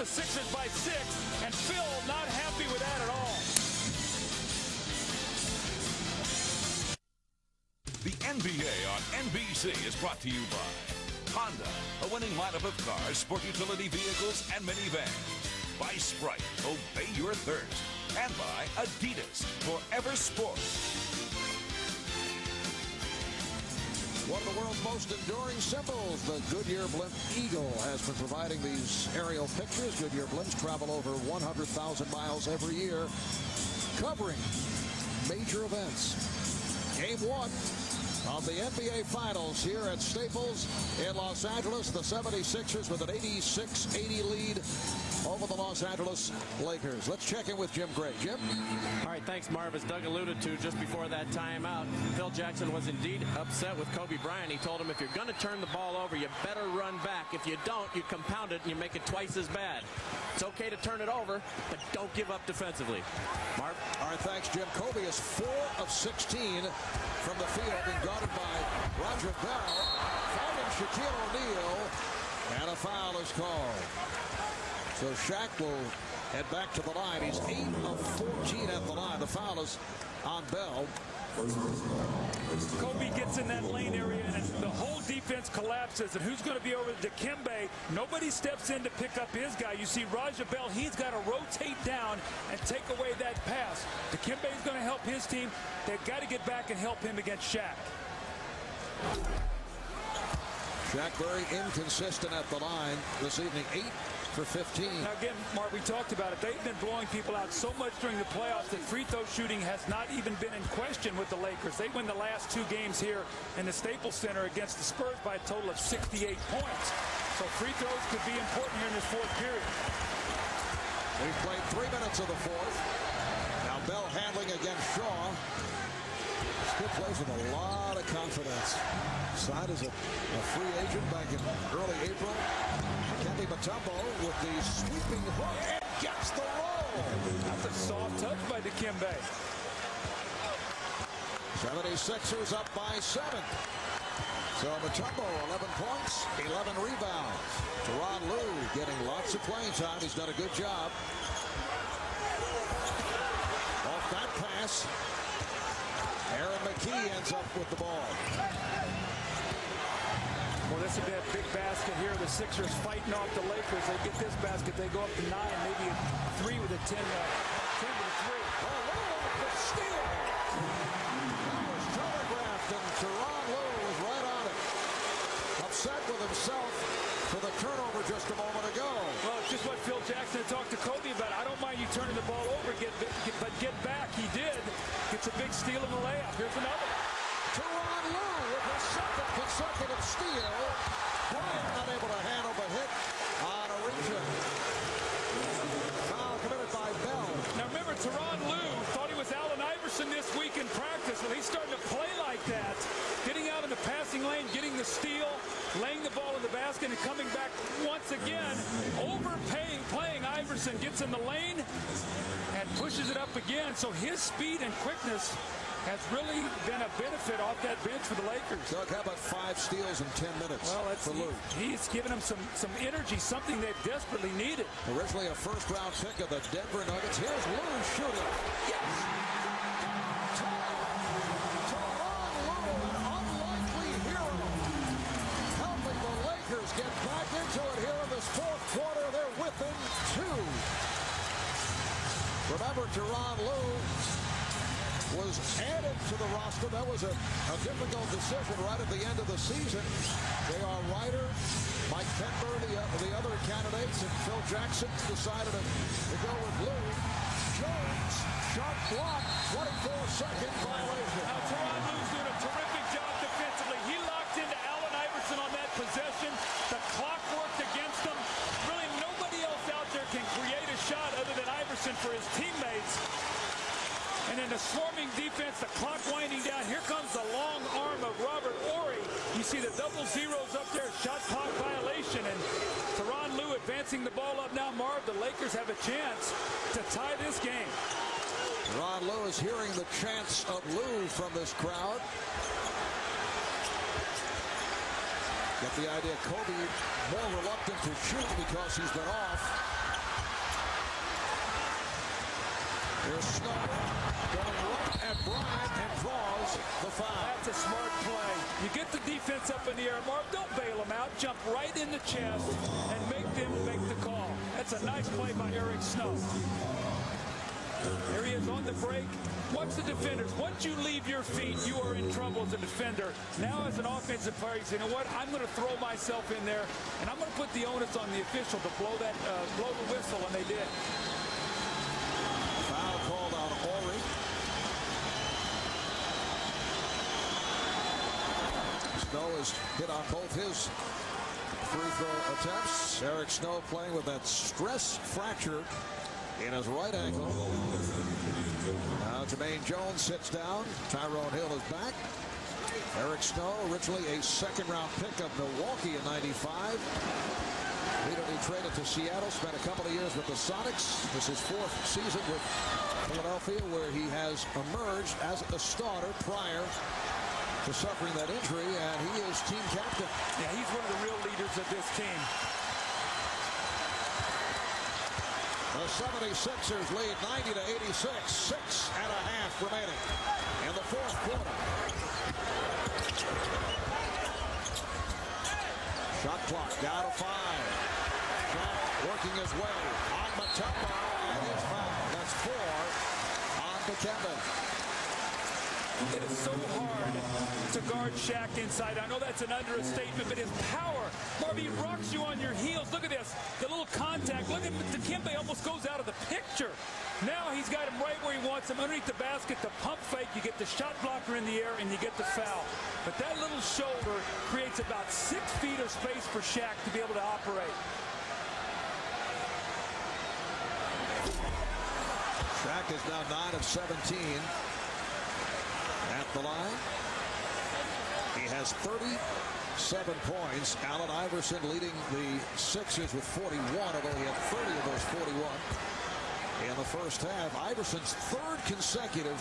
the Sixers by 6, and Phil not happy with that at all. The NBA on NBC is brought to you by Honda, a winning lineup of cars, sport utility vehicles, and minivans. By Sprite, obey your thirst. And by Adidas, forever sport. One of the world's most enduring symbols, the Goodyear Blimp Eagle, has been providing these aerial pictures. Goodyear blimps travel over 100,000 miles every year, covering major events. Game 1 of the NBA Finals here at Staples in Los Angeles. The 76ers with an 86-80 lead over the Los Angeles Lakers. Let's check in with Jim Gray. Jim? All right, thanks, Marv. As Doug alluded to just before that timeout, Phil Jackson was indeed upset with Kobe Bryant. He told him, if you're going to turn the ball over, you better run back. If you don't, you compound it and you make it twice as bad. It's okay to turn it over, but don't give up defensively. Marv? All right, thanks, Jim. Kobe is 4 of 16 from the field, being guarded by Roger Bell, fouled Shaquille O'Neal, and a foul is called. So Shaq will head back to the line. He's 8 of 14 at the line. The foul is on Bell. Kobe gets in that lane area, and the whole defense collapses. And who's going to be over Dikembe? Nobody steps in to pick up his guy. You see Raja Bell, he's got to rotate down and take away that pass. Dikembe is going to help his team. They've got to get back and help him against Shaq. Shaq very inconsistent at the line this evening. 8 for 15. Now again, Mark, we talked about it. They've been blowing people out so much during the playoffs that free throw shooting has not even been in question with the Lakers. They win the last 2 games here in the Staples Center against the Spurs by a total of 68 points. So free throws could be important here in this 4th period. We've played 3 minutes of the 4th. Now Bell handling against Shaw. Still plays with a lot of confidence. Signed as a free agent back in early April. Kembe Mutombo with the sweeping hook and gets the roll. That's a soft touch by Dikembe. 76ers up by 7. So Mutombo, 11 points, 11 rebounds. Tyronn Lue getting lots of playing time. He's done a good job. Off that pass, Aaron McKee ends up with the ball. Well, this would be a big basket here. The Sixers fighting off the Lakers. They get this basket. They go up to 9, maybe a 3 with a 10 to 3. Oh, the steal. That was telegraphed, and Tyronn Lue was right on it. Upset with himself for the turnover just a moment ago. Well, it's just what Phil Jackson talked to Kobe about. I don't mind you turning the ball over, but get back. He did. Gets a big steal in the layup. Here's another. Tyronn Lue with his 2nd consecutive steal. Bryant unable to handle the hit on a reach. Foul committed by Bell. Now remember, Tyronn Lue thought he was Allen Iverson this week in practice. Well, he's starting to play like that. Getting out in the passing lane, getting the steal, laying the ball in the basket, and coming back once again. Playing Iverson, gets in the lane and pushes it up again. So his speed and quickness has really been a benefit off that bench for the Lakers. Doug, how about 5 steals in 10 minutes for Lue? He's given them some energy, something they've desperately needed. Originally a 1st-round pick of the Denver Nuggets. Here's Lue shooting. Yes! Tyronn Lue, an unlikely hero, helping the Lakers get back into it here in this 4th quarter. They're within 2. Remember, Tyronn Lue was added to the roster. That was a difficult decision right at the end of the season. J.R. Ryder, Mike Penber, the other candidates, and Phil Jackson decided to go with Lue. Jones, shot block, 24-second violation. Now, Tyronn Lue's doing a terrific job defensively. He locked into Allen Iverson on that possession. The clock worked against him. Really, nobody else out there can create a shot other than Iverson for his teammates. And in the swarming defense, the clock winding down. Here comes the long arm of Robert Horry. You see the double zeros up there, shot clock violation. And Tyronn Lue advancing the ball up now. Marv, the Lakers have a chance to tie this game. Tyronn Lue is hearing the chants of Lue from this crowd. Get the idea, Kobe more reluctant to shoot because he's been off. Here's Snow going right at Bryant and draws the foul. That's a smart play. You get the defense up in the air, Marv. Don't bail them out. Jump right in the chest and make them make the call. That's a nice play by Eric Snow. There he is on the break. Watch the defenders. Once you leave your feet, you are in trouble as a defender. Now as an offensive player, you say, you know what? I'm going to throw myself in there, and I'm going to put the onus on the official to blow the whistle, and they did. Foul called on Horry. Snow is hit on both his free throw attempts. Eric Snow playing with that stress fracture in his right ankle. Now Jermaine Jones sits down. Tyrone Hill is back. Eric Snow, originally a second-round pick of Milwaukee in '95. Immediately traded to Seattle, spent a couple of years with the Sonics. This is his fourth season with Philadelphia, where he has emerged as a starter prior to suffering that injury, and he is team captain. Yeah, he's one of the real leaders of this team. The 76ers lead 90-86, 6.5 remaining in the fourth quarter. Shot clock down to 5. Shot working his way on Mutombo, and he's fouled. That's 4 on Dikembe. It is so hard to guard Shaq inside. I know that's an understatement, but his power, Marvin, he rocks you on your heels. Look at this, the little contact. Look at Dikembe, almost goes out of the picture. Now he's got him right where he wants him, underneath the basket. The pump fake, you get the shot blocker in the air, and you get the foul. But that little shoulder creates about 6 feet of space for Shaq to be able to operate. Shaq is now 9 of 17 at the line. He has 37 points. Allen Iverson leading the Sixers with 41, although he had 30 of those 41 in the first half. Iverson's third consecutive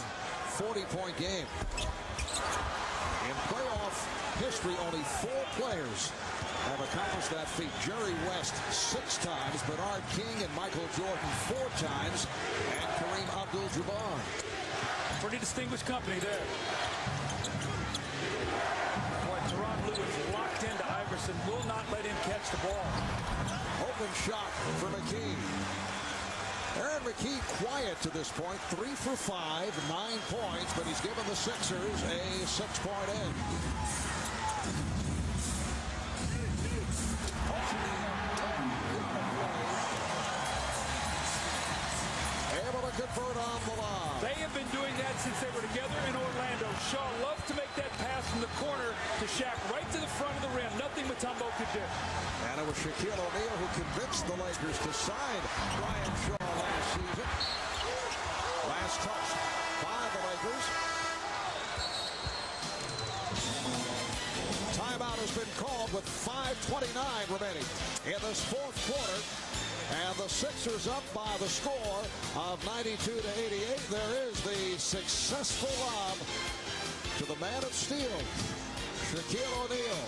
40-point game. In playoff history, only 4 players have accomplished that feat. Jerry West 6 times, Bernard King and Michael Jordan 4 times, and Kareem Abdul-Jabbar. Pretty distinguished company there. Boy, Teron Lewis locked into Iverson, will not let him catch the ball. Open shot for McKee. Aaron McKee quiet to this point, 3 for 5, 9 points, but he's given the Sixers a 6-point edge. Able to convert on the line. They have been doing that since they were together in Orlando. Shaw loves to make that pass from the corner to Shaq right to the front of the rim. Nothing Mutombo could do. And it was Shaquille O'Neal who convinced the Lakers to sign Brian Shaw last season. Last touch by the Lakers. Timeout has been called with 5:29 remaining in this fourth quarter. And the Sixers up by the score of 92-88. There is the successful lob to the man of steel, Shaquille O'Neal,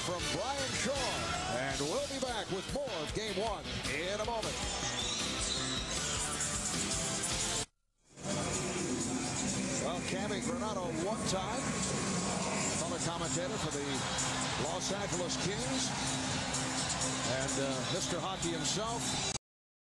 from Brian Shaw. And we'll be back with more of Game 1 in a moment. Well, Cammy Granado one time, color commentator for the Los Angeles Kings. And Mr. Hockey himself,